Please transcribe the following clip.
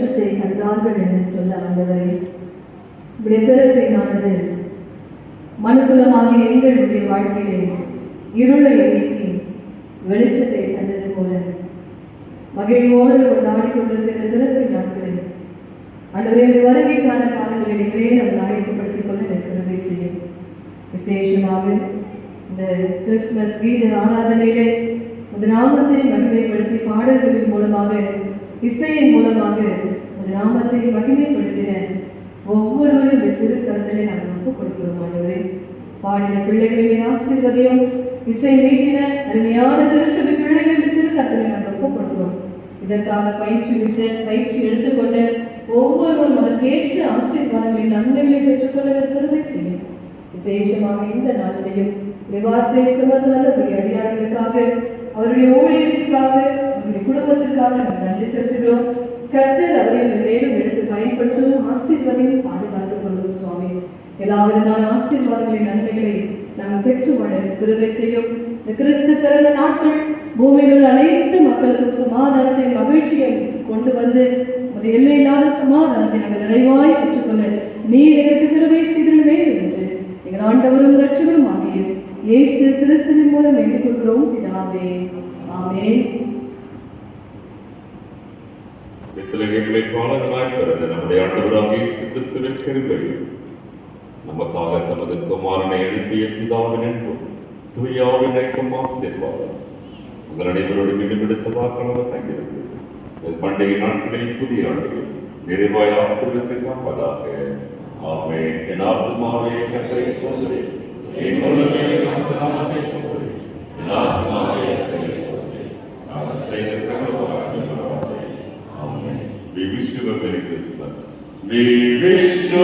வெளிச்சத்தை கண்டார்கள் என்று சொல்ல ஆண்டவரே, உடைய பிறப்பினானது மனுக்குலமாகிய எங்களுடைய வாழ்க்கையிலே இருளை நீக்கி வெளிச்சத்தை தந்தது போல மகிழ்வோடு கொண்டாடி கொண்டிருக்கிற பிறப்பின் நாட்களில் ஆண்டவரே வருகைக்கான காலங்களை நீங்களே நம்ம ஆயத்தப்படுத்திக் கொள்ள இருக்கிறதை செய்யும். விசேஷமாக இந்த கிறிஸ்துமஸ் கீத ஆராதனையிலே அந்த நாமத்தை மகிமைப்படுத்தி பாடல்களின் மூலமாக இசையின் மூலமாக அந்த நாமத்தை மகிமைப்படுத்தின ஒவ்வொருவரும் திருக்கரத்திலே நாங்கள் ஒப்புக் கொடுக்கிறோம். ஆண்டவரே, பாடின பிள்ளைகளின் ஆசீர்வதியும் இசை மீட்டின அருமையான திருச்சபை பிள்ளைகளின் திருக்கரத்திலே நாங்கள் ஒப்புக் கொடுக்கிறோம். இதற்காக பயிற்சி எடுத்துக்கொண்ட ஒவ்வொருவரும் அதற்கேற்ற ஆசீர்வாதங்களை நன்மைகளை பெற்றுக்கொள்ள பெருமை செய்யும். விசேஷமாக இந்த நாளிலையும் வார்த்தை சுமந்தவர்களுடைய அடியார்களுக்காக அவருடைய ஊழியர்களுக்காக அவருடைய குடும்பத்திற்காக நாங்கள் நன்றி செலுத்துகிறோம். கர்த்தர் அவரை மேலும் எடுத்து பயன்படுத்தவும் ஆசீர்வாதையும் பாதுகாத்துக் கொள்ளும். சுவாமி, எல்லா விதமான ஆசீர்வாதங்களின் நன்மைகளை நாங்கள் பெற்று வாழ கிருபை செய்யும். இந்த கிறிஸ்து பிறந்த நாட்கள் பூமியில் உள்ள அனைத்து மக்களுக்கும் சமாதானத்தை மகிழ்ச்சியை கொண்டு வந்து அது எல்லையில்லாத சமாதானத்தை நாங்கள் நிறைவாய் பெற்றுக்கொள்ள நீர் எனக்கு கிருபை செய்திட வேண்டும் என்று எங்கள் ஆண்டவரும் இரட்சகரும் ஆகிய இயேசு கிறிஸ்துவின் மூலம் வேண்டிக் கொள்கிறோம் பிதாவே. ஆமென். நம்முடைய ஆண்டவராகிய இயேசு கிறிஸ்துவின் கிருபையும் நமக்காக தமது குமாரனை அனுப்பிய பிதாவின் அன்பும் தூயாவின் ஐக்கியம் ஆசீர்வாதம் உங்கள் அனைவரோடு மீண்டும் சதாக்களமாக தங்கியிருக்கிறது. பண்டைய நாட்களில் புதிய ஆண்டுகள் நிறைவாய் ஆசீர்வதித்து காப்பதாக. ஆமென். என் ஆத்துமாவே கர்த்தரை ஸ்தோத்திரி, என் உள்ளமே அவர் நாமத்தை ஸ்தோத்திரி, என் ஆத்துமாவே கர்த்தரை ஸ்தோத்திரி, அவர் செய்த சகல உபகாரங்களுக்காக. Amen. We wish you a Merry Christmas. We wish you